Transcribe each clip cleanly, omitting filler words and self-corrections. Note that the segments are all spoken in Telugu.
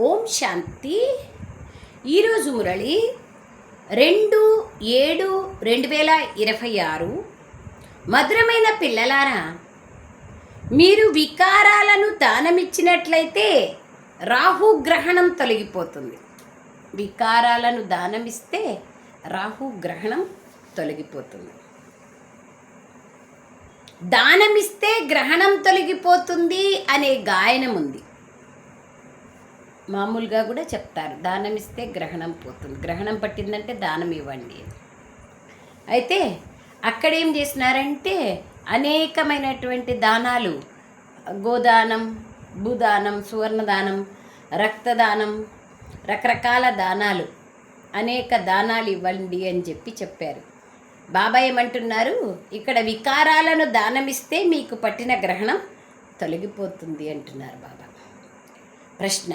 ఓం శాంతి. ఈరోజు మురళి 2/7/2026. మధురమైన పిల్లలారా, మీరు వికారాలను దానమిచ్చినట్లయితే రాహుగ్రహణం తొలగిపోతుంది. వికారాలను దానమిస్తే రాహుగ్రహణం తొలగిపోతుంది. దానమిస్తే గ్రహణం తొలగిపోతుంది అనే గాయనం ఉంది. మామూలుగా కూడా చెప్తారు, దానమిస్తే గ్రహణం పోతుంది, గ్రహణం పట్టిందంటే దానం ఇవ్వండి. అయితే అక్కడేం చేసినారంటే అనేకమైనటువంటి దానాలు, గోదానం, భూదానం, సువర్ణదానం, రక్తదానం, రకరకాల దానాలు, అనేక దానాలు ఇవ్వండి అని చెప్పారు. బాబా ఏమంటున్నారు, ఇక్కడ వికారాలను దానమిస్తే మీకు పట్టిన గ్రహణం తొలగిపోతుంది అంటున్నారు బాబా. ప్రశ్న: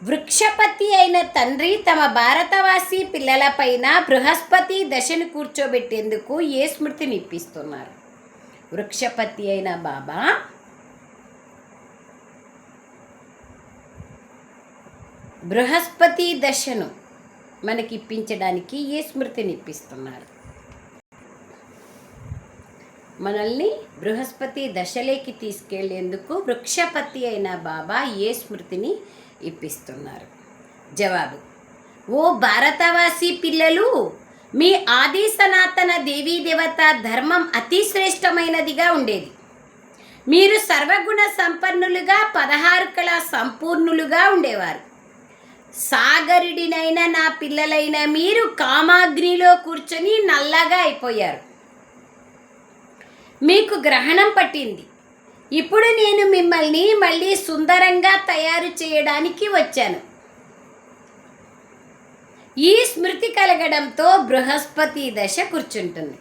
వృక్షపతి అయిన తండ్రి తమ భారతవాసి పిల్లలపైన బృహస్పతి దశను కూర్చోబెట్టేందుకు ఏ స్మృతిని ఇప్పిస్తున్నారు? వృక్షపతి అయిన బాబా బృహస్పతి దశను మనకి ఇప్పించడానికి ఏ స్మృతిని ఇప్పిస్తున్నారు? మనల్ని బృహస్పతి దశలోకి తీసుకెళ్లేందుకు వృక్షపతి అయిన బాబా ఏ స్మృతిని ఇప్పిస్తున్నారు? జవాబు: ఓ భారతవాసి పిల్లలు, మీ ఆది సనాతన దేవీ దేవత ధర్మం అతి శ్రేష్టమైనదిగా ఉండేది. మీరు సర్వగుణ సంపన్నులుగా 16 కళా సంపూర్ణులుగా ఉండేవారు. సాగరుడినైన నా పిల్లలైన మీరు కామాగ్నిలో కూర్చొని నల్లగా అయిపోయారు. మీకు గ్రహణం పట్టింది. ఇప్పుడు నేను మిమ్మల్ని మళ్ళీ సుందరంగా తయారు చేయడానికి వచ్చాను. ఈ స్మృతి కలగడంతో బృహస్పతి దశ కూర్చుంటుంది.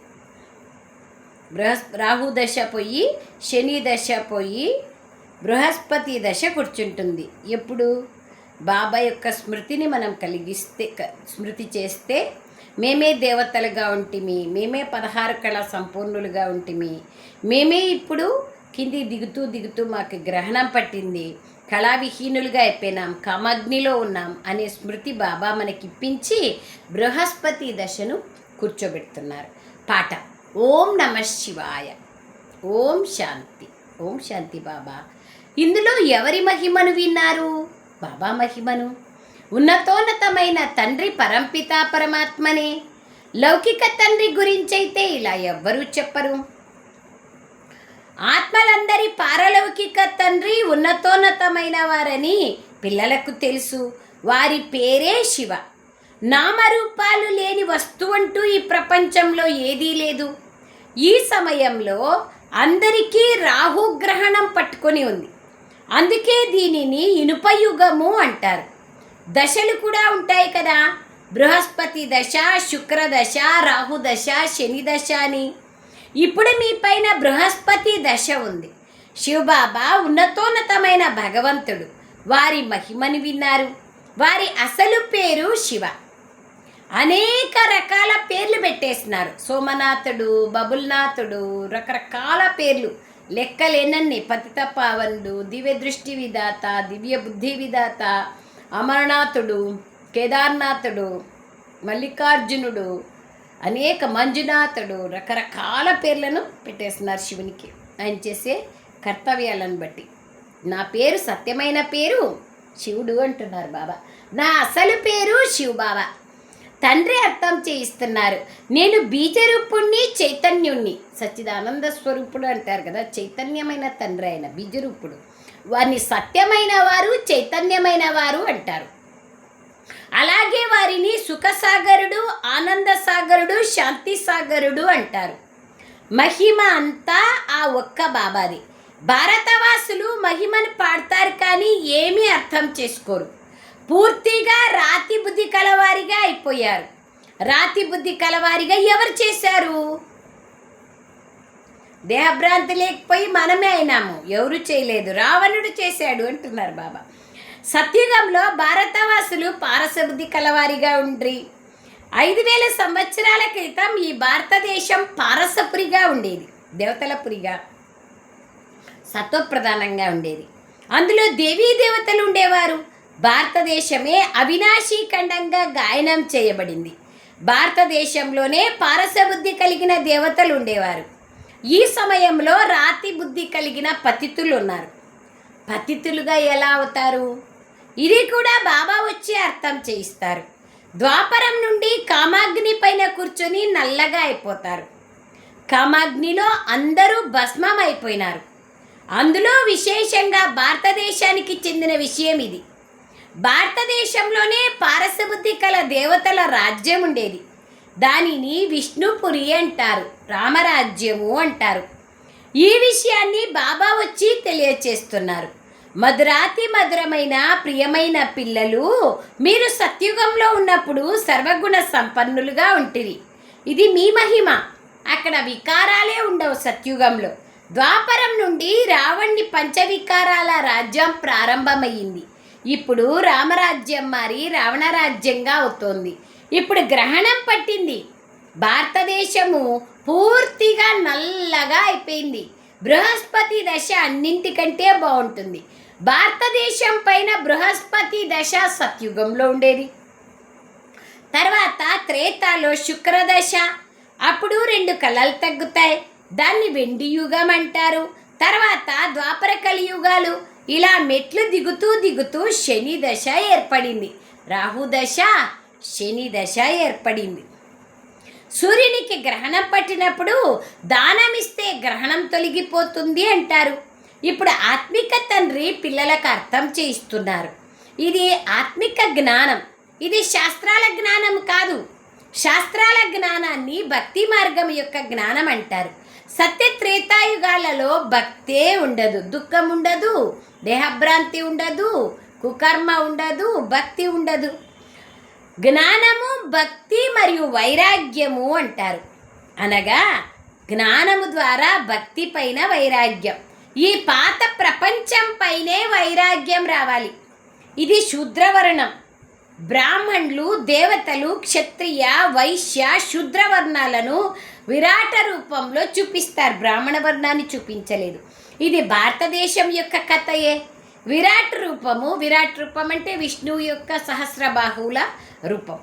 రాహు దశ పోయి, శని దశ పోయి, బృహస్పతి దశ కూర్చుంటుంది. ఎప్పుడు బాబా యొక్క స్మృతిని మనం స్మృతి చేస్తే మేమే దేవతలుగా ఉంటిమి, మేమే 16 కళా సంపూర్ణులుగా ఉంటిమి, మేమే ఇప్పుడు కింది దిగుతూ మాకు గ్రహణం పట్టింది, కళావిహీనులుగా అయిపోయినాం, కామాగ్నిలో ఉన్నాం అనే స్మృతి బాబా మనకి ఇప్పించి బృహస్పతి దశను కూర్చోబెడుతున్నారు. పాట: ఓం నమః శివాయ. ఓం శాంతి. ఓం శాంతి బాబా. ఇందులో ఎవరి మహిమను విన్నారు? బాబా మహిమను. ఉన్నతోన్నతమైన తండ్రి పరంపిత పరమాత్మనే. లౌకిక తండ్రి గురించైతే ఇలా ఎవ్వరూ చెప్పరు. ఆత్మలందరి పారలౌకిక తండ్రి ఉన్నతోన్నతమైన వారని పిల్లలకు తెలుసు. వారి పేరే శివ. నామరూపాలు లేని వస్తువంటూ ఈ ప్రపంచంలో ఏదీ లేదు. ఈ సమయంలో అందరికీ రాహుగ్రహణం పట్టుకొని ఉంది. అందుకే దీనిని ఇనుపయుగము అంటారు. దశలు కూడా ఉంటాయి కదా, బృహస్పతి దశ, శుక్ర దశ, రాహు దశ, శని దశ అని. ఇప్పుడు మీ పైన బృహస్పతి దశ ఉంది. శివబాబా ఉన్నతోన్నతమైన భగవంతుడు. వారి మహిమని విన్నారు. వారి అసలు పేరు శివ. అనేక రకాల పేర్లు పెట్టేసినారు. సోమనాథుడు, బబుల్నాథుడు, రకరకాల పేర్లు లెక్కలేనన్ని. పతిత పావనుడు, దివ్య దృష్టి విధాత, దివ్య బుద్ధి విధాత, అమరనాథుడు, కేదార్నాథుడు, మల్లికార్జునుడు, అనేక మంజునాథుడు, రకరకాల పేర్లను పెట్టేస్తున్నారు శివునికి ఆయన చేసే కర్తవ్యాలను బట్టి. నా పేరు సత్యమైన పేరు శివుడు అంటున్నారు బాబా. నా అసలు పేరు శివ బాబా. తండ్రి అర్థం చేయిస్తున్నారు. నేను బీజరూపుణ్ణి, చైతన్యుణ్ణి. సచ్చిదానంద స్వరూపుడు అంటారు కదా, చైతన్యమైన తండ్రి ఆయన బీజరూపుడు. వారిని సత్యమైన వారు, చైతన్యమైన వారు అంటారు. అలాగే వారిని సుఖసాగరుడు, ఆనంద సాగరుడు, శాంతి సాగరుడు అంటారు. మహిమ అంతా ఆ ఒక్క బాబాది. భారతవాసులు మహిమను పాడతారు కానీ ఏమీ అర్థం చేసుకోరు. పూర్తిగా రాతి బుద్ధి కలవారిగా అయిపోయారు. రాతి బుద్ధి కలవారిగా ఎవరు చేశారు? దేహభ్రాంతి లేకపోయి మనమే అయినాము. ఎవరు చేయలేదు, రావణుడు చేశాడు అంటున్నారు బాబా. సత్యుగంలో భారతవాసులు పారసబుద్ధి కలవారిగా ఉండ్రి. 5000 సంవత్సరాల క్రితం ఈ భారతదేశం పారసపురిగా ఉండేది, దేవతలపురిగా, సత్వప్రధానంగా ఉండేది. అందులో దేవీ దేవతలు ఉండేవారు. భారతదేశమే అవినాశీ ఖండంగా గాయనం చేయబడింది. భారతదేశంలోనే పారసబుద్ధి కలిగిన దేవతలు ఉండేవారు. ఈ సమయంలో రాతి బుద్ధి కలిగిన పతితులు ఉన్నారు. పతితులుగా ఎలా అవుతారు? ఇది కూడా బాబా వచ్చి అర్థం చేయిస్తారు. ద్వాపరం నుండి కామాగ్ని పైన కూర్చొని నల్లగా అయిపోతారు. కామాగ్నిలో అందరూ భస్మం అయిపోయినారు. అందులో విశేషంగా భారతదేశానికి చెందిన విషయం ఇది. భారతదేశంలోనే పారసబుద్ధి కల దేవతల రాజ్యం ఉండేది. దానిని విష్ణుపురి అంటారు, రామరాజ్యము అంటారు. ఈ విషయాన్ని బాబా వచ్చి తెలియచేస్తున్నారు. మధురాతి మధురమైన ప్రియమైన పిల్లలు, మీరు సత్యుగంలో ఉన్నప్పుడు సర్వగుణ సంపన్నులుగా ఉంటిరి. ఇది మీ మహిమ. అక్కడ వికారాలే ఉండవు సత్యుగంలో. ద్వాపరం నుండి రావణ్ణి పంచవికారాల రాజ్యం ప్రారంభమయ్యింది. ఇప్పుడు రామరాజ్యం మారి రావణ రాజ్యంగా అవుతోంది. ఇప్పుడు గ్రహణం పట్టింది. భారతదేశము పూర్తిగా నల్లగా అయిపోయింది. బృహస్పతి దశ అన్నింటికంటే బాగుంటుంది. భారతదేశం పైన బృహస్పతి దశ సత్యుగంలో ఉండేది. తర్వాత త్రేతాలో శుక్రదశ. అప్పుడు 2 కళలు తగ్గుతాయి. దాన్ని వెండి యుగం అంటారు. తర్వాత ద్వాపర కలియుగాలు. ఇలా మెట్లు దిగుతూ దిగుతూ శని దశ ఏర్పడింది. రాహు దశ, శని దశ ఏర్పడింది. సూర్యునికి గ్రహణం పట్టినప్పుడు దానమిస్తే గ్రహణం తొలగిపోతుంది అంటారు. ఇప్పుడు ఆత్మిక తండ్రి పిల్లలకు అర్థం చేయిస్తున్నారు. ఇది ఆత్మిక జ్ఞానం. ఇది శాస్త్రాల జ్ఞానం కాదు. శాస్త్రాల జ్ఞానాన్ని భక్తి మార్గం యొక్క జ్ఞానం అంటారు. సత్య త్రేతాయుగాలలో భక్తే ఉండదు, దుఃఖం ఉండదు, దేహభ్రాంతి ఉండదు, కుకర్మ ఉండదు, భక్తి ఉండదు. జ్ఞానము, భక్తి మరియు వైరాగ్యము అంటారు. అనగా జ్ఞానము ద్వారా భక్తి పైన వైరాగ్యం. ఈ పాత ప్రపంచం పైనే వైరాగ్యం రావాలి. ఇది శూద్రవర్ణం. బ్రాహ్మణులు, దేవతలు, క్షత్రియ, వైశ్య, శూద్రవర్ణాలను విరాట రూపంలో చూపిస్తారు. బ్రాహ్మణ వర్ణాన్ని చూపించలేదు. ఇది భారతదేశం యొక్క కథయే. విరాట్ రూపము, విరాట్ రూపం అంటే విష్ణువు యొక్క సహస్రబాహువుల రూపం.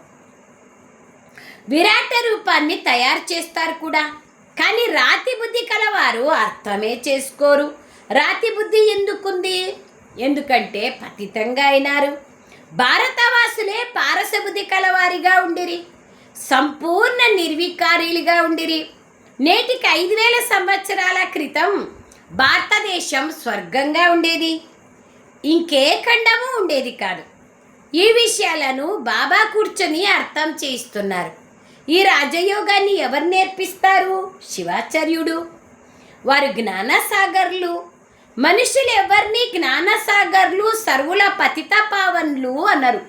విరాట రూపాన్ని తయారు చేస్తారు కూడా. కానీ రాతి బుద్ధి కలవారు అర్థమే చేసుకోరు. రాతి బుద్ధి ఎందుకుంది? ఎందుకంటే పతితంగా అయినారు. భారతవాసులే పారసబుద్ధి కలవారిగా ఉండిరి. సంపూర్ణ నిర్వికారీలుగా ఉండిరి. నేటికి 5000 సంవత్సరాల క్రితం భారతదేశం స్వర్గంగా ఉండేది. ఇంకే ఖండము ఉండేది కాదు. ఈ విషయాలను బాబా కూర్చొని అర్థం చేయిస్తున్నారు. ఈ రాజయోగాన్ని ఎవరు నేర్పిస్తారు? శివాచార్యుడు. వారు జ్ఞానసాగర్లు. మనుషులు ఎవరిని జ్ఞానసాగర్లు, సర్వుల పతిత పావన్లు అన్నారు.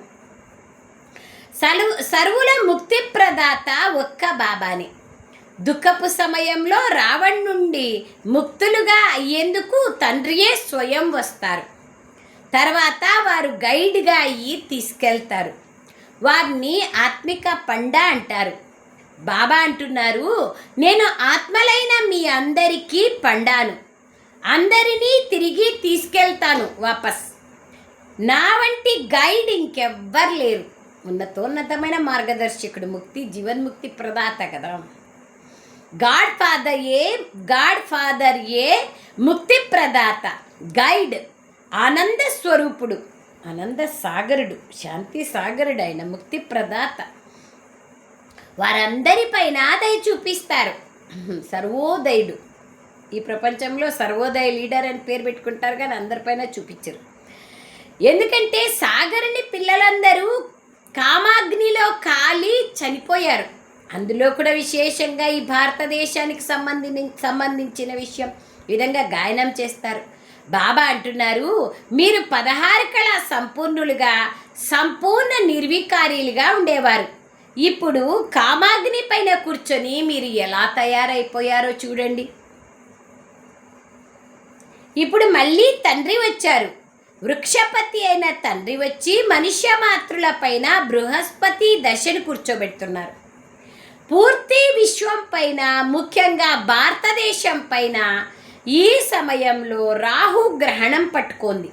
సర్వుల ముక్తి ప్రదాత ఒక్క బాబానే. దుఃఖపు సమయంలో రావణ్ నుండి ముక్తులుగా అయ్యేందుకు తండ్రియే స్వయం వస్తారు. తర్వాత వారు గైడ్గా అయ్యి తీసుకెళ్తారు. వారిని ఆత్మిక పండ అంటారు. బాబా అంటున్నారు, నేను ఆత్మలైన మీ అందరికీ పండాను. అందరినీ తిరిగి తీసుకెళ్తాను వాపస్. నా వంటి గైడ్ ఇంకెవ్వరు లేరు. ఉన్నతోన్నతమైన మార్గదర్శకుడు, ముక్తి జీవన్ముక్తి ప్రదాత కదా. గాడ్ ఫాదర్ ఏ ముక్తి ప్రదాత, గైడ్, ఆనంద స్వరూపుడు, ఆనంద సాగరుడు, శాంతి సాగరుడు, ఆయన ముక్తి ప్రదాత. వారందరిపైన దయ చూపిస్తారు. సర్వోదయుడు. ఈ ప్రపంచంలో సర్వోదయ లీడర్ అని పేరు పెట్టుకుంటారు, కానీ అందరిపైన చూపించరు. ఎందుకంటే సాగరుని పిల్లలందరూ కామాగ్నిలో కాలి చనిపోయారు. అందులో కూడా విశేషంగా ఈ భారతదేశానికి సంబంధించిన విషయం విధంగా గాయనం చేస్తారు. బాబా అంటున్నారు, మీరు 16 కళ సంపూర్ణులుగా, సంపూర్ణ నిర్వికారీలుగా ఉండేవారు. ఇప్పుడు కామాగ్ని పైన కూర్చొని మీరు ఎలా తయారైపోయారో చూడండి. ఇప్పుడు మళ్ళీ తండ్రి వచ్చారు. వృక్షపతి అయిన తండ్రి వచ్చి మనుష్య మాతృల పైన బృహస్పతి దశను కూర్చోబెడుతున్నారు. పూర్తి విశ్వం పైన, ముఖ్యంగా భారతదేశం పైన ఈ సమయంలో రాహు గ్రహణం పట్టుకుంది.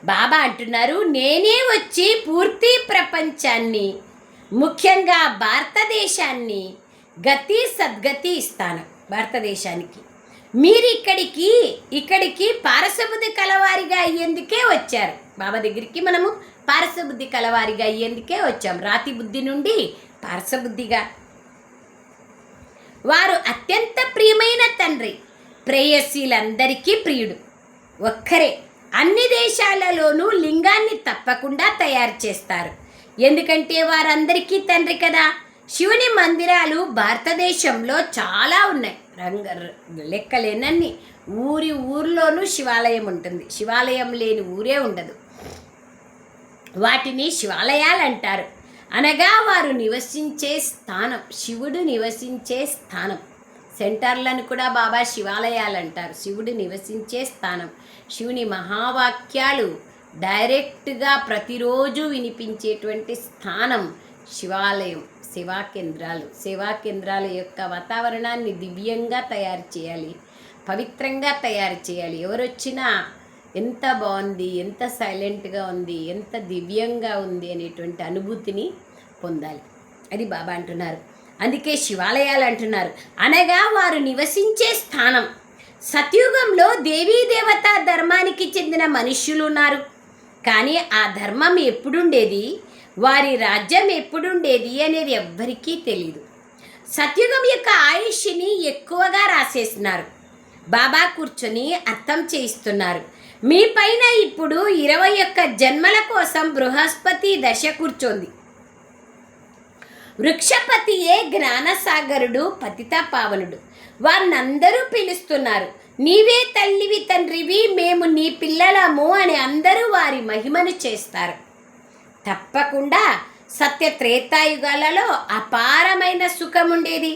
బాబా అంటున్నారు, నేనే వచ్చి పూర్తి ప్రపంచాన్ని, ముఖ్యంగా భారతదేశాన్ని గతి సద్గతి ఇస్తాను. భారతదేశానికి మీరు ఇక్కడికి పారసబుద్ధి కలవారిగా అయ్యేందుకే వచ్చారు. బాబా దగ్గరికి మనము పారసబుద్ధి కలవారిగా అయ్యేందుకే వచ్చాం. రాతి బుద్ధి నుండి పారసబుద్ధిగా. వారు అత్యంత ప్రియమైన తండ్రి, ప్రేయసీలందరికీ ప్రియుడు ఒక్కరే. అన్ని దేశాలలోనూ లింగాన్ని తప్పకుండా తయారు చేస్తారు, ఎందుకంటే వారందరికీ తండ్రి కదా. శివుని మందిరాలు భారతదేశంలో చాలా ఉన్నాయి, లెక్కలేనన్ని. ఊర్లోనూ శివాలయం ఉంటుంది, శివాలయం లేని ఊరే ఉండదు. వాటిని శివాలయాలు అంటారు. అనగా వారు నివసించే స్థానం, శివుడు నివసించే స్థానం. సెంటర్లను కూడా బాబా శివాలయాలు అంటారు, శివుడు నివసించే స్థానం. శివుని మహావాక్యాలు డైరెక్ట్గా ప్రతిరోజు వినిపించేటువంటి స్థానం శివాలయం. సేవా కేంద్రాల యొక్క వాతావరణాన్ని దివ్యంగా తయారు చేయాలి, పవిత్రంగా తయారు చేయాలి. ఎవరొచ్చినా ఎంత బాగుంది, ఎంత సైలెంట్గా ఉంది, ఎంత దివ్యంగా ఉంది అనేటువంటి అనుభూతిని పొందాలి. అది బాబా అంటున్నారు. అందుకే శివాలయాలు అంటున్నారు. అనగా వారు నివసించే స్థానం. సత్యుగంలో దేవీ దేవతా ధర్మానికి చెందిన మనుష్యులు ఉన్నారు, కానీ ఆ ధర్మం ఎప్పుడుండేది, వారి రాజ్యం ఎప్పుడుండేది అనేది ఎవ్వరికీ తెలియదు. సత్యుగం యొక్క ఆయుష్ని ఎక్కువగా రాసేస్తున్నారు. బాబా కూర్చొని అర్థం చేయిస్తున్నారు. మీ పైన ఇప్పుడు 21 జన్మల కోసం బృహస్పతి దశ కూర్చోంది. వృక్షపతియే జ్ఞానసాగరుడు, పతిత పావనుడు. వారినందరూ పిలుస్తున్నారు. నీవే తల్లివి, తండ్రివి, మేము నీ పిల్లలము అని అందరూ వారి మహిమను చేస్తారు. తప్పకుండా సత్య త్రేతాయుగాలలో అపారమైన సుఖం ఉండేది.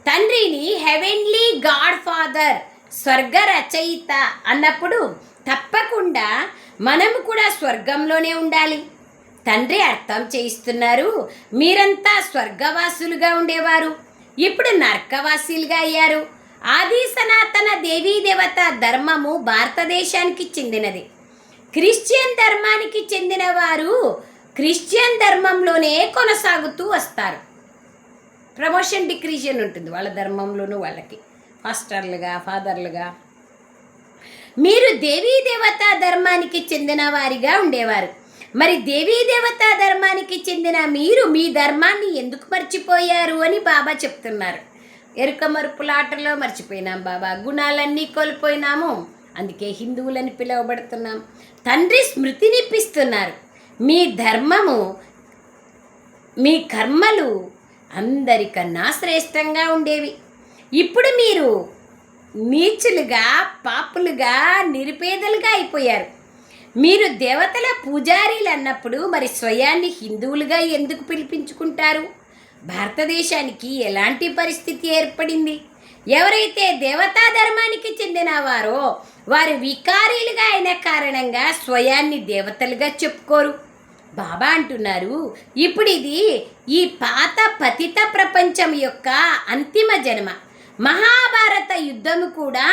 తండ్రిని హెవెన్లీ గాడ్ ఫాదర్, స్వర్గ రచయిత అన్నప్పుడు తప్పకుండా మనము కూడా స్వర్గంలోనే ఉండాలి. తండ్రి అర్థం చేయిస్తున్నారు. మీరంతా స్వర్గవాసులుగా ఉండేవారు, ఇప్పుడు నరకవాసులుగా అయ్యారు. ఆది సనాతన దేవీ దేవత ధర్మము భారతదేశానికి చెందినది. క్రిస్టియన్ ధర్మానికి చెందిన వారు క్రిస్టియన్ ధర్మంలోనే కొనసాగుతూ వస్తారు. ప్రమోషన్ డిక్రీషన్ ఉంటుంది వాళ్ళ ధర్మంలోనూ, వాళ్ళకి మాస్టర్లుగా, ఫాదర్లుగా. మీరు దేవీ దేవతా ధర్మానికి చెందిన వారిగా ఉండేవారు. మరి దేవీ దేవతా ధర్మానికి చెందిన మీరు మీ ధర్మాన్ని ఎందుకు మర్చిపోయారు అని బాబా చెప్తున్నారు. ఎరుక మరుపులాటలో మర్చిపోయినాం బాబా, గుణాలన్నీ కోల్పోయినాము, అందుకే హిందువులని పిలువబడుతున్నాం. తండ్రి స్మృతినిప్పిస్తున్నారు. మీ ధర్మము, మీ కర్మలు అందరికన్నా శ్రేష్టంగా ఉండేవి. ఇప్పుడు మీరు నీచులుగా, పాపులుగా, నిరుపేదలుగా అయిపోయారు. మీరు దేవతల పూజారీలు అన్నప్పుడు మరి స్వయాన్ని హిందువులుగా ఎందుకు పిలిపించుకుంటారు? భారతదేశానికి ఎలాంటి పరిస్థితి ఏర్పడింది? ఎవరైతే దేవతా ధర్మానికి చెందిన వారో వారు వికారీలుగా అయిన కారణంగా స్వయాన్ని దేవతలుగా చెప్పుకోరు. బాబా అంటున్నారు, ఇప్పుడు ఇది ఈ పాత పతిత ప్రపంచం యొక్క అంతిమ జన్మ. మహాభారత యుద్ధము కూడా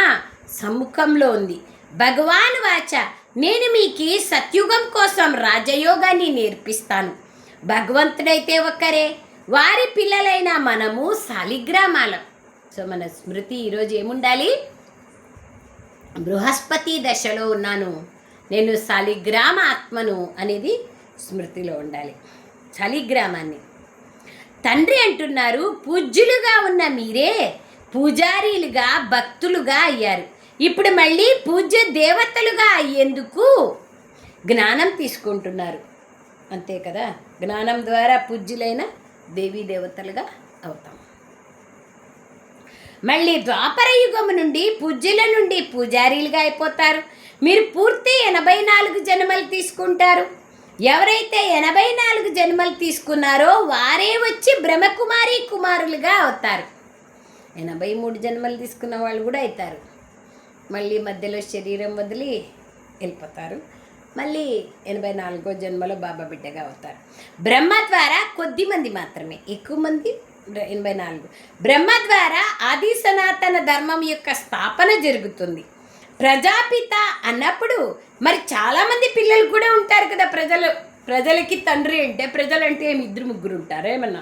సమ్ముఖంలో ఉంది. భగవాన్ వాచ, నేను మీకు సత్యుగం కోసం రాజయోగాన్ని నేర్పిస్తాను. భగవంతుడైతే ఒక్కరే, వారి పిల్లలైన మనము శాలిగ్రామాలం. సో మన స్మృతి ఈరోజు ఏముండాలి? బృహస్పతి దశలో ఉన్నాను, నేను శాలిగ్రామ ఆత్మను అనేది స్మృతిలో ఉండాలి. శాలిగ్రామాన్ని తండ్రి అంటున్నారు, పూజ్యులుగా ఉన్న మీరే పూజారీలుగా, భక్తులుగా అయ్యారు. ఇప్పుడు మళ్ళీ పూజ్య దేవతలుగా అయ్యేందుకు జ్ఞానం తీసుకుంటున్నారు. అంతే కదా, జ్ఞానం ద్వారా పూజ్యులైన దేవీ దేవతలుగా అవుతాం. మళ్ళీ ద్వాపర యుగము నుండి పూజ్యుల నుండి పూజారీలుగా అయిపోతారు. మీరు పూర్తి 84 జన్మలు తీసుకుంటారు. ఎవరైతే 84 జన్మలు తీసుకున్నారో వారే వచ్చి బ్రహ్మకుమారి కుమారులుగా అవుతారు. 83 జన్మలు తీసుకున్న వాళ్ళు కూడా అవుతారు. మళ్ళీ మధ్యలో శరీరం వదిలి వెళ్ళిపోతారు. మళ్ళీ 84వ జన్మలో బాబా బిడ్డగా అవుతారు. బ్రహ్మ ద్వారా కొద్ది మంది మాత్రమే, ఎక్కువ మంది 84. బ్రహ్మ ద్వారా ఆది సనాతన ధర్మం యొక్క స్థాపన జరుగుతుంది. ప్రజాపిత అన్నప్పుడు మరి చాలామంది పిల్లలు కూడా ఉంటారు కదా. ప్రజలకి తండ్రి అంటే, ప్రజలంటే ఏమి 2-3 ఉంటారు, ఏమన్నా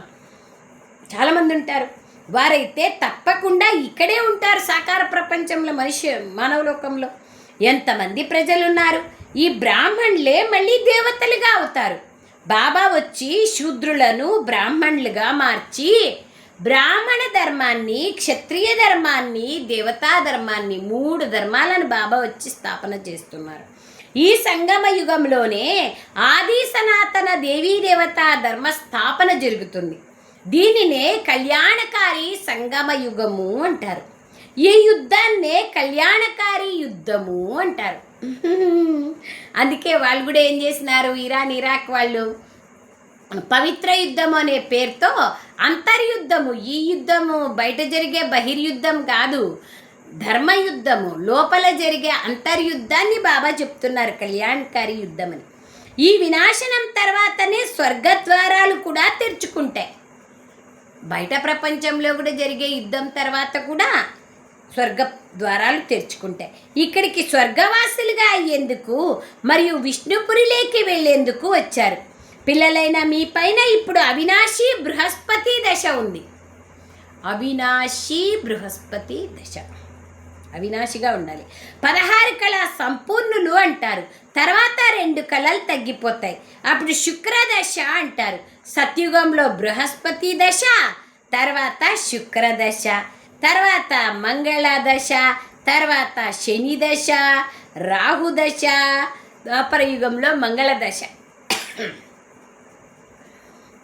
చాలామంది ఉంటారు. వారైతే తప్పకుండా ఇక్కడే ఉంటారు సాకార ప్రపంచంలో, మానవలోకంలో ఎంతమంది ప్రజలు ఉన్నారు. ఈ బ్రాహ్మణులే మళ్ళీ దేవతలుగా అవుతారు. బాబా వచ్చి శూద్రులను బ్రాహ్మణులుగా మార్చి బ్రాహ్మణ ధర్మాన్ని, క్షత్రియ ధర్మాన్ని, దేవతా ధర్మాన్ని, 3 ధర్మాలను బాబా వచ్చి స్థాపన చేస్తున్నారు. ఈ సంగమ యుగంలోనే ఆది సనాతన దేవీ దేవతా ధర్మ స్థాపన జరుగుతుంది. దీనినే కళ్యాణకారి సంగమ యుగము అంటారు. ఈ యుద్ధాన్నే కళ్యాణకారి యుద్ధము అంటారు. అందుకే వాళ్ళు కూడా ఏం చేసినారు, ఇరాన్ ఇరాక్ వాళ్ళు పవిత్ర యుద్ధము అనే పేరుతో అంతర్యుద్ధము, ఈ యుద్ధము బయట జరిగే బహిర్యుద్ధం కాదు, ధర్మయుద్ధము, లోపల జరిగే అంతర్యుద్ధాన్ని బాబా చెప్తున్నారు కళ్యాణకారి యుద్ధం అని. ఈ వినాశనం తర్వాతనే స్వర్గద్వారాలు కూడా తెరుచుకుంటాయి. బయట ప్రపంచంలో కూడా జరిగే యుద్ధం తర్వాత కూడా స్వర్గ ద్వారాలు తెరుచుకుంటాయి. ఇక్కడికి స్వర్గవాసులుగా అయ్యేందుకు మరియు విష్ణుపురిలోకి వెళ్ళేందుకు వచ్చారు. పిల్లలైన మీ పైన ఇప్పుడు అవినాశి బృహస్పతి దశ ఉంది. అవినాశి బృహస్పతి దశ, అవినాశిగా ఉండాలి. 16 కళ సంపూర్ణులు అంటారు. తర్వాత 2 కళలు తగ్గిపోతాయి. అప్పుడు శుక్రదశ అంటారు. సత్యుగంలో బృహస్పతి దశ, తర్వాత శుక్రదశ, తర్వాత మంగళ దశ, తర్వాత శని దశ, రాహు దశ, ద్వాపర యుగంలో మంగళ దశ,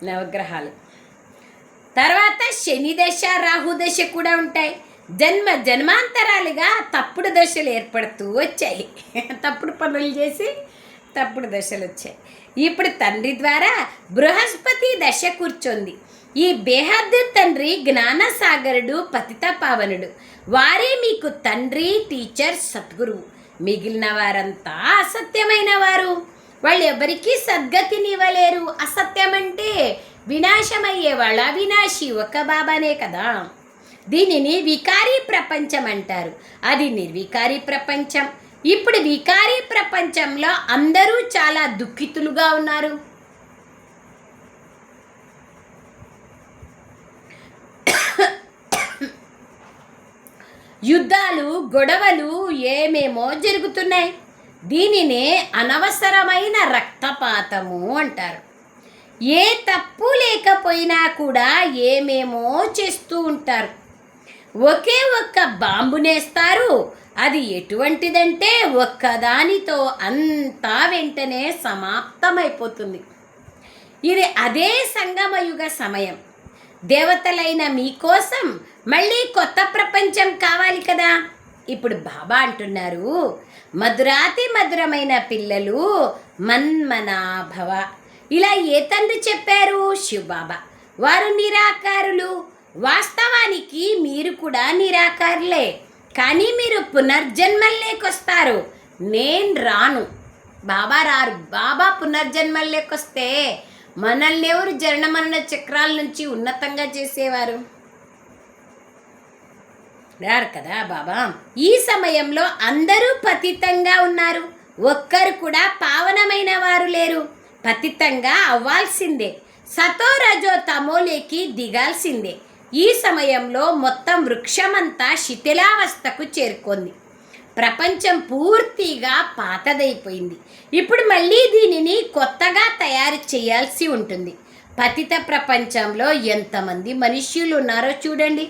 నవగ్రహాలు. తర్వాత శని దశ, రాహు దశ కూడా ఉంటాయి. జన్మాంతరాలుగా తప్పుడు దశలు ఏర్పడుతూ వచ్చాయి. తప్పుడు పనులు చేసి తప్పుడు దశలు వచ్చాయి. ఇప్పుడు తండ్రి ద్వారా బృహస్పతి దశ కూర్చొంది. ఈ బేహద్దు తండ్రి జ్ఞానసాగరుడు, పతిత పావనుడు. వారే మీకు తండ్రి, టీచర్, సద్గురువు. మిగిలిన వారంతా అసత్యమైన వారు. వాళ్ళు ఎవరికీ సద్గతినివ్వలేరు. అసత్యం అంటే వినాశమయ్యేవాళ్ళు. అవినాశి ఒక బాబానే కదా. దీనిని వికారీ ప్రపంచం అంటారు. అది నిర్వికారీ ప్రపంచం. ఇప్పుడు వికారీ ప్రపంచంలో అందరూ చాలా దుఃఖితులుగా ఉన్నారు. యుద్ధాలు, గొడవలు ఏమేమో జరుగుతున్నాయి. దీనినే అనవసరమైన రక్తపాతము అంటారు. ఏ తప్పు లేకపోయినా కూడా ఏమేమో చేస్తూ ఉంటారు. ఒకే ఒక్క బాంబునేస్తారు. అది ఎటువంటిదంటే ఒక్కదానితో అంతా వెంటనే సమాప్తమైపోతుంది. ఇది అదే సంగమయుగ సమయం. దేవతలైన మీకోసం మళ్ళీ కొత్త ప్రపంచం కావాలి కదా. ఇప్పుడు బాబా అంటున్నారు, మధురాతి మధురమైన పిల్లలు మన్మనాభవ. ఇలా ఏ తండ్రి చెప్పారు? శివబాబా. వారు నిరాకారులు. వాస్తవానికి మీరు కూడా నిరాకారులే. కానీ మీరు పునర్జన్మల్లేకొస్తారు. నేను రాను. బాబా రారు. బాబా పునర్జన్మల్లేకొస్తే మనల్ని ఎవరు జనన మరణ చక్రాల నుంచి ఉన్నతంగా చేసేవారు? రారు కదా బాబా. ఈ సమయంలో అందరూ పతితంగా ఉన్నారు. ఒక్కరు కూడా పావనమైన వారు లేరు. పతితంగా అవ్వాల్సిందే. సతో రజో తమోలేకి దిగాల్సిందే. ఈ సమయంలో మొత్తం వృక్షమంతా శిథిలావస్థకు చేరుకుంది. ప్రపంచం పూర్తిగా పాతదైపోయింది. ఇప్పుడు మళ్ళీ దీనిని కొత్తగా తయారు చేయాల్సి ఉంటుంది. పతిత ప్రపంచంలో ఎంతమంది మనుష్యులు ఉన్నారో చూడండి.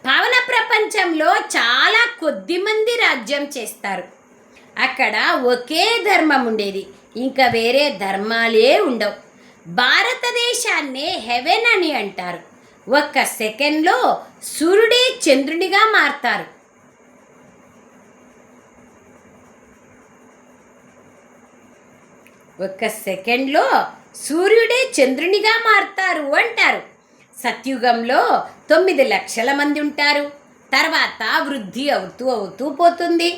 పావన ప్రపంచంలో చాలా కొద్ది మంది రాజ్యం చేస్తారు. అక్కడ ఒకే ధర్మం ఉండేది. ఇంకా వేరే ధర్మాలే ఉండవు. భారతదేశాన్నే హెవెన్ అని అంటారు. ఒక్క సెకండ్లో సూర్యుడే చంద్రునిగా మారతారు. ఒక్క సెకండ్లో సూర్యుడే చంద్రునిగా మారతారు అంటారు. సత్యుగంలో 9 లక్షల మంది ఉంటారు. తర్వాత వృద్ధి అవుతూ పోతుంది.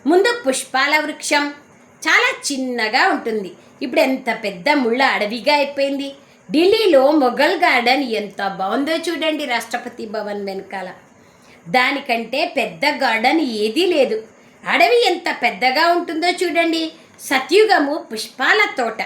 ముందు పుష్పాల వృక్షం చాలా చిన్నగా ఉంటుంది. ఇప్పుడు ఎంత పెద్ద ముళ్ళ అడవిగా అయిపోయింది. ఢిల్లీలో మొఘల్ గార్డెన్ ఎంత బాగుందో చూడండి, రాష్ట్రపతి భవన్ వెనకాల. దానికంటే పెద్ద గార్డెన్ ఏదీ లేదు. అడవి ఎంత పెద్దగా ఉంటుందో చూడండి. సత్యుగము పుష్పాల తోట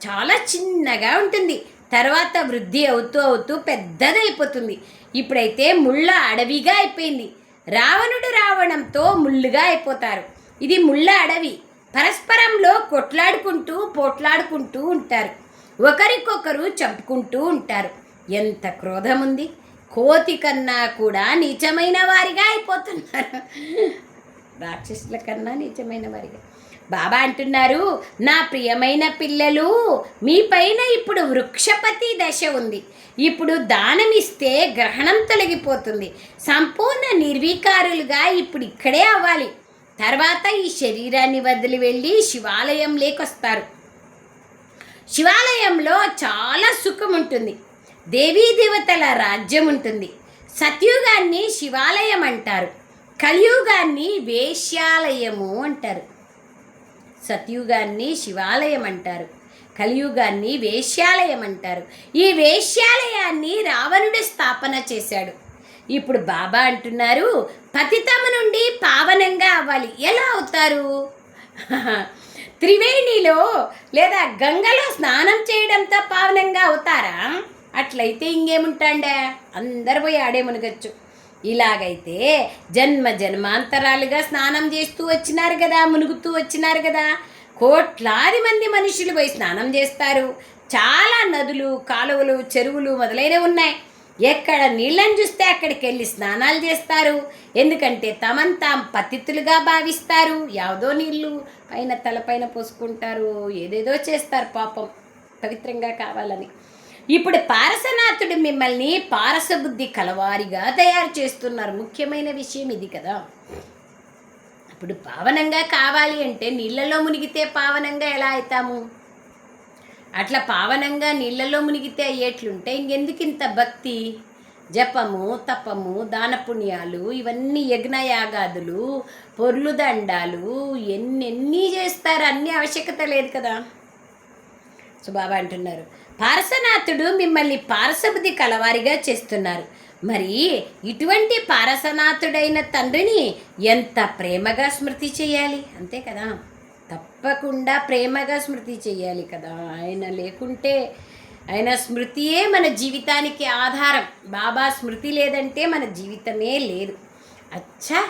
చాలా చిన్నగా ఉంటుంది. తర్వాత వృద్ధి అవుతూ అవుతూ పెద్దదైపోతుంది. ఇప్పుడైతే ముళ్ళ అడవిగా అయిపోయింది. రావణుడు రావడంతో ముళ్ళుగా అయిపోతారు. ఇది ముళ్ళ అడవి. పరస్పరంలో కొట్లాడుకుంటూ పోట్లాడుకుంటూ ఉంటారు. ఒకరికొకరు చంపుకుంటూ ఉంటారు. ఎంత క్రోధం ఉంది! కోతి కన్నా కూడా నీచమైన వారిగా అయిపోతున్నారు. రాక్షసుల కన్నా నీచమైన వారిగా. బాబా అంటున్నారు, నా ప్రియమైన పిల్లలు, మీ పైన ఇప్పుడు వృక్షపతి దశ ఉంది. ఇప్పుడు దానమిస్తే గ్రహణం తొలగిపోతుంది. సంపూర్ణ నిర్వికారులుగా ఇప్పుడు ఇక్కడే అవ్వాలి. తర్వాత ఈ శరీరాన్ని వదిలి వెళ్ళి శివాలయం లేకొస్తారు. శివాలయంలో చాలా సుఖం ఉంటుంది. దేవీ దేవతల రాజ్యం ఉంటుంది. సత్యుగాన్ని శివాలయం అంటారు. కలియుగాన్ని వేశ్యాలయము అంటారు. సత్యుగాన్ని శివాలయం అంటారు. కలియుగాన్ని వేశ్యాలయం అంటారు. ఈ వేశ్యాలయాన్ని రావణుడు స్థాపన చేశాడు. ఇప్పుడు బాబా అంటున్నారు, పతితము నుండి పావనంగా అవ్వాలి. ఎలా అవుతారు? త్రివేణిలో లేదా గంగలో స్నానం చేయడంతో పావనంగా అవుతారా? అట్లయితే ఇంకేముంటాండా, అందరు పోయి ఆడే మునగచ్చు. ఇలాగైతే జన్మ జన్మాంతరాలుగా స్నానం చేస్తూ వచ్చినారు కదా, మునుగుతూ వచ్చినారు కదా. కోట్లాది మంది మనుషులు పోయి స్నానం చేస్తారు. చాలా నదులు, కాలువలు, చెరువులు మొదలైనవి ఉన్నాయి. ఎక్కడ నీళ్ళని చూస్తే అక్కడికి వెళ్ళి స్నానాలు చేస్తారు. ఎందుకంటే తమను తాము పతితులుగా భావిస్తారు. యావదో నీళ్ళు పైన తలపైన పోసుకుంటారు, ఏదేదో చేస్తారు పాపం పవిత్రంగా కావాలని. ఇప్పుడు పారసనాథుడు మిమ్మల్ని పారసబుద్ధి కలవారిగా తయారు చేస్తున్నారు. ముఖ్యమైన విషయం ఇది కదా. ఇప్పుడు పావనంగా కావాలి అంటే నీళ్ళలో మునిగితే పావనంగా ఎలా అవుతాము? అట్లా పావనంగా నీళ్ళలో మునిగితే అయ్యేట్లుంటే ఇంకెందుకు ఇంత భక్తి, జపము, తపము, దాన పుణ్యాలు, ఇవన్నీ యజ్ఞయాగాదులు, పొర్లు దండాలు ఎన్నెన్ని చేస్తారు. అన్ని ఆవశ్యకత లేదు కదా. సో బాబా అంటున్నారు, పారసనాథుడు మిమ్మల్ని పారసబుద్ధి కలవారిగా చేస్తున్నారు. మరి ఇటువంటి పారసనాథుడైన తండ్రిని ఎంత ప్రేమగా స్మృతి చేయాలి, అంతే కదా. తప్పకుండా ప్రేమగా స్మృతి చేయాలి కదా. ఆయన లేకుంటే, ఆయన స్మృతియే మన జీవితానికి ఆధారం. బాబా స్మృతి లేదంటే మన జీవితమే లేదు. అచ్చా,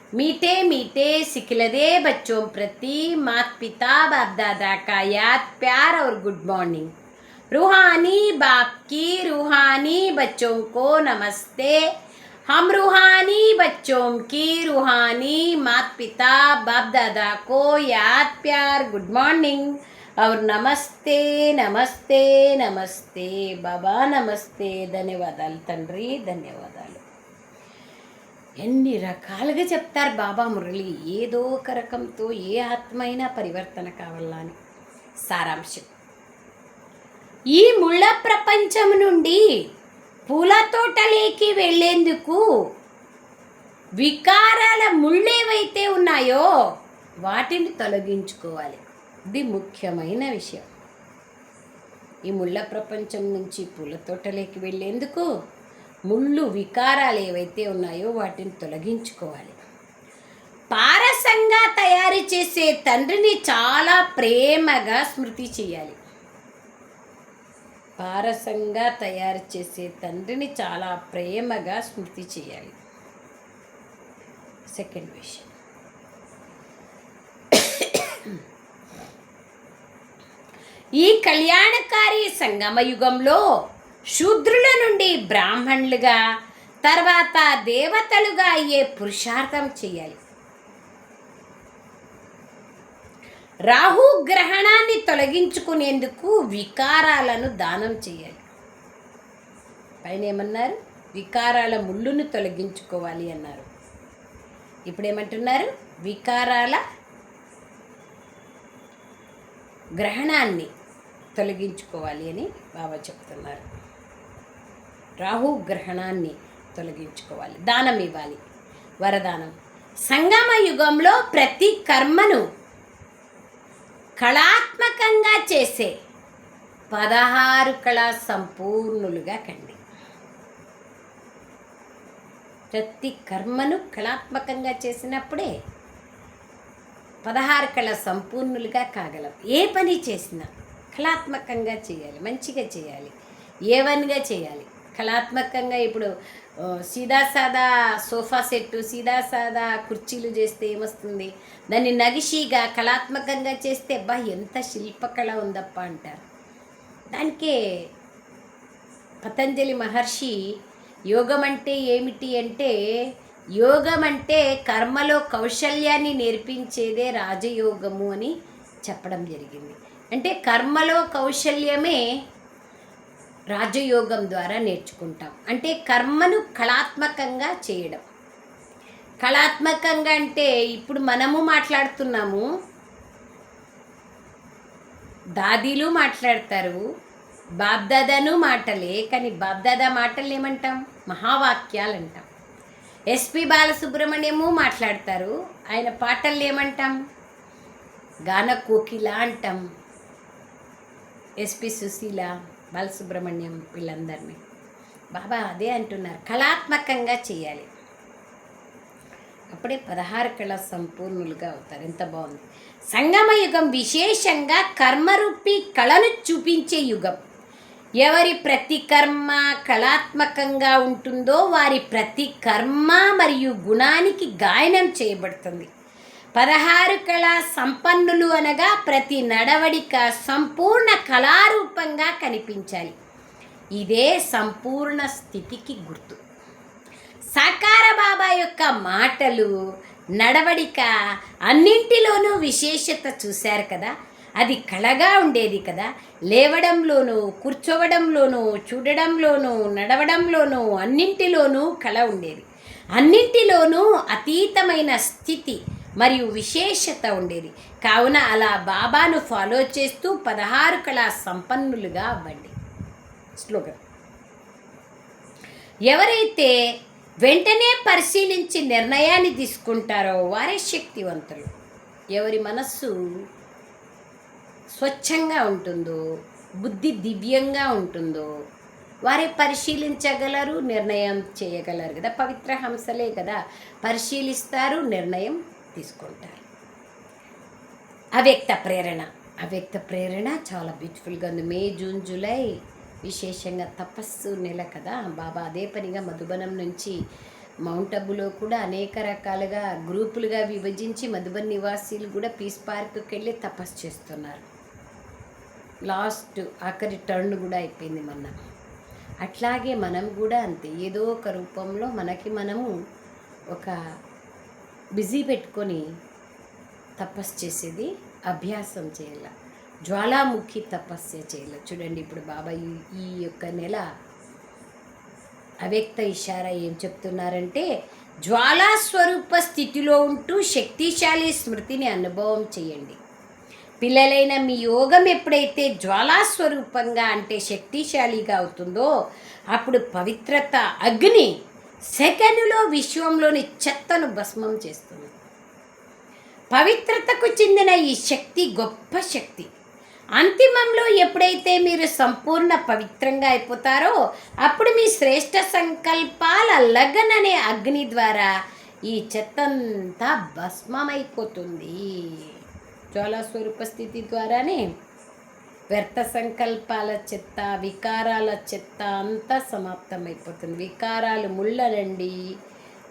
मीठे मीठे सिखलदे बच्चों प्रति माता पिता बाप दादा का याद प्यार और गुड मॉर्निंग. रूहानी बाप की रूहानी बच्चों को नमस्ते. हम रूहानी बच्चों की रूहानी माता पिता बाप दादा को याद प्यार गुड मॉर्निंग और नमस्ते नमस्ते नमस्ते. बाबा नमस्ते. ధన్యవాదాలు తండ్రి, ధన్యవాదాలు. ఎన్ని రకాలుగా చెప్తారు బాబా మురళి. ఏదో ఒక రకంతో ఏ ఆత్మ అయినా పరివర్తన కావాలా అని. సారాంశం, ఈ ముళ్ళ ప్రపంచం నుండి పూల తోటలోకి వెళ్ళేందుకు వికారాల ముళ్ళేవైతే ఉన్నాయో వాటిని తొలగించుకోవాలి. ఇది ముఖ్యమైన విషయం. ఈ ముళ్ళ ప్రపంచం నుంచి పూల తోటలోకి వెళ్ళేందుకు ముళ్ళు వికారాలు ఏవైతే ఉన్నాయో వాటిని తొలగించుకోవాలి. పారసంగా తయారు చేసే తండ్రిని చాలా ప్రేమగా స్మృతి చేయాలి. పారసంగా తయారు చేసే తండ్రిని చాలా ప్రేమగా స్మృతి చేయాలి. సెకండ్ విషయం, ఈ కళ్యాణకారి సంగమ యుగంలో శూద్రుల నుండి బ్రాహ్మణులుగా, తర్వాత దేవతలుగా అయ్యే పురుషార్థం చేయాలి. రాహు గ్రహణాన్ని తొలగించుకునేందుకు వికారాలను దానం చేయాలి. పైన ఏమన్నారు? వికారాల ముళ్ళును తొలగించుకోవాలి అన్నారు. ఇప్పుడు ఏమంటున్నారు? వికారాల గ్రహణాన్ని తొలగించుకోవాలి అని బాబా చెప్తున్నారు. రాహు గ్రహణాన్ని తొలగించుకోవాలి, దానం ఇవ్వాలి, వరదానం. సంగమ యుగంలో ప్రతి కర్మను కళాత్మకంగా చేసే 16 కళా సంపూర్ణులుగా కండి. ప్రతి కర్మను కళాత్మకంగా చేసినప్పుడే 16 కళ సంపూర్ణులుగా కాగలం. ఏ పని చేసినా కళాత్మకంగా చేయాలి, మంచిగా చేయాలి, ఏవన్గా చేయాలి. కళాత్మకంగా ఇప్పుడు సీదా సాదా సోఫా సెట్టు, సీదా సాదా కుర్చీలు చేస్తే ఏమొస్తుంది? దాన్ని నగిషీగా కళాత్మకంగా చేస్తే అబ్బా ఎంత శిల్పకళ ఉందప్ప అంటారు. దానికే పతంజలి మహర్షి యోగం అంటే ఏమిటి అంటే, యోగం అంటే కర్మలో కౌశల్యాన్ని నేర్పించేదే రాజయోగము అని చెప్పడం జరిగింది. అంటే కర్మలో కౌశల్యమే రాజయోగం ద్వారా నేర్చుకుంటాం. అంటే కర్మను కళాత్మకంగా చేయడం. కళాత్మకంగా అంటే ఇప్పుడు మనము మాట్లాడుతున్నాము, దాదీలు మాట్లాడతారు, బాబ్దాదాను మాటలే. కానీ బాబ్దాదా మాటలు ఏమంటాం? మహావాక్యాలు అంటాం. ఎస్పి బాలసుబ్రహ్మణ్యము మాట్లాడతారు, ఆయన పాటలు ఏమంటాం? గాన కోకిల అంటాం. ఎస్పి సుశీల, బాలసుబ్రహ్మణ్యం వీళ్ళందరినీ బాబా అదే అంటున్నారు, కళాత్మకంగా చేయాలి. అప్పుడే 16 కళ సంపూర్ణులుగా అవుతారు. ఎంత బాగుంది! సంగమ యుగం విశేషంగా కర్మరూపి కళను చూపించే యుగం. ఎవరి ప్రతి కర్మ కళాత్మకంగా ఉంటుందో వారి ప్రతి కర్మ మరియు గుణానికి గాయనం చేయబడుతుంది. 16 కళా సంపన్నులు అనగా ప్రతి నడవడిక సంపూర్ణ కళారూపంగా కనిపించాలి. ఇదే సంపూర్ణ స్థితికి గుర్తు. సాకార బాబా యొక్క మాటలు, నడవడిక అన్నింటిలోనూ విశేషత చూశారు కదా. అది కళగా ఉండేది కదా. లేవడంలోనూ, కూర్చోవడంలోనూ, చూడడంలోనూ, నడవడంలోనూ అన్నింటిలోనూ కళ ఉండేది. అన్నింటిలోనూ అతీతమైన స్థితి మరియు విశేషత ఉండేది. కావున అలా బాబాను ఫాలో చేస్తూ 16 కళా సంపన్నులుగా అవ్వండి. స్లోగన్. ఎవరైతే వెంటనే పరిశీలించి నిర్ణయాన్ని తీసుకుంటారో వారే శక్తివంతులు. ఎవరి మనస్సు స్వచ్ఛంగా ఉంటుందో, బుద్ధి దివ్యంగా ఉంటుందో వారే పరిశీలించగలరు, నిర్ణయం చేయగలరు కదా. పవిత్ర హంసలే కదా, పరిశీలిస్తారు, నిర్ణయం తీసుకుంటారు. అవ్యక్త ప్రేరణ. అవ్యక్త ప్రేరణ చాలా బ్యూటిఫుల్గా ఉంది. మే, జూన్, జూలై విశేషంగా తపస్సు నెల కదా. బాబా అదే పనిగా మధుబనం నుంచి మౌంట్ అబులో కూడా అనేక రకాలుగా గ్రూపులుగా విభజించి మధుబన్ నివాసీలు కూడా పీస్ పార్క్కి వెళ్ళి తపస్సు చేస్తున్నారు. లాస్ట్ ఆఖరి టర్న్ కూడా అయిపోయింది మొన్న. అట్లాగే మనం కూడా అంతే, ఏదో ఒక రూపంలో మనకి మనము ఒక బిజీ పెట్టుకొని తపస్సు చేసేది అభ్యాసం చేయాలి. జ్వాలాముఖి తపస్య చేయాలి. చూడండి ఇప్పుడు బాబా ఈ యొక్క నెల అవ్యక్త ఇషారా ఏం చెప్తున్నారంటే, జ్వాలాస్వరూప స్థితిలో ఉంటూ శక్తిశాలి స్మృతిని అనుభవం చేయండి. పిల్లలైన మీ యోగం ఎప్పుడైతే జ్వాలాస్వరూపంగా అంటే శక్తిశాలిగా అవుతుందో అప్పుడు పవిత్రత అగ్ని సెకనులో విశ్వంలోని చెత్తను భస్మం చేస్తుంది. పవిత్రతకు చెందిన ఈ శక్తి గొప్ప శక్తి. అంతిమంలో ఎప్పుడైతే మీరు సంపూర్ణ పవిత్రంగా అయిపోతారో అప్పుడు మీ శ్రేష్ఠ సంకల్పాల లగన్ అనే అగ్ని ద్వారా ఈ చెత్తంతా భస్మమైపోతుంది. జ్వాలాస్వరూప స్థితి ద్వారానే వ్యర్థ సంకల్పాల చెత్త, వికారాల చెత్త అంతా సమాప్తమైపోతుంది. వికారాలు ముళ్ళనండి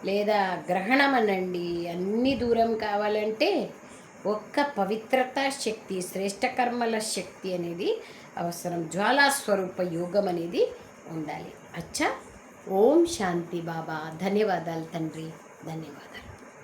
లేదా గ్రహణం అనండి అన్నీ దూరం కావాలంటే ఒక్క పవిత్రతా శక్తి, శ్రేష్ఠ కర్మల శక్తి అనేది అవసరం. జ్వాలాస్వరూప యోగం అనేది ఉండాలి. అచ్చా. ఓం శాంతి బాబా. ధన్యవాదాలు తండ్రి, ధన్యవాదాలు.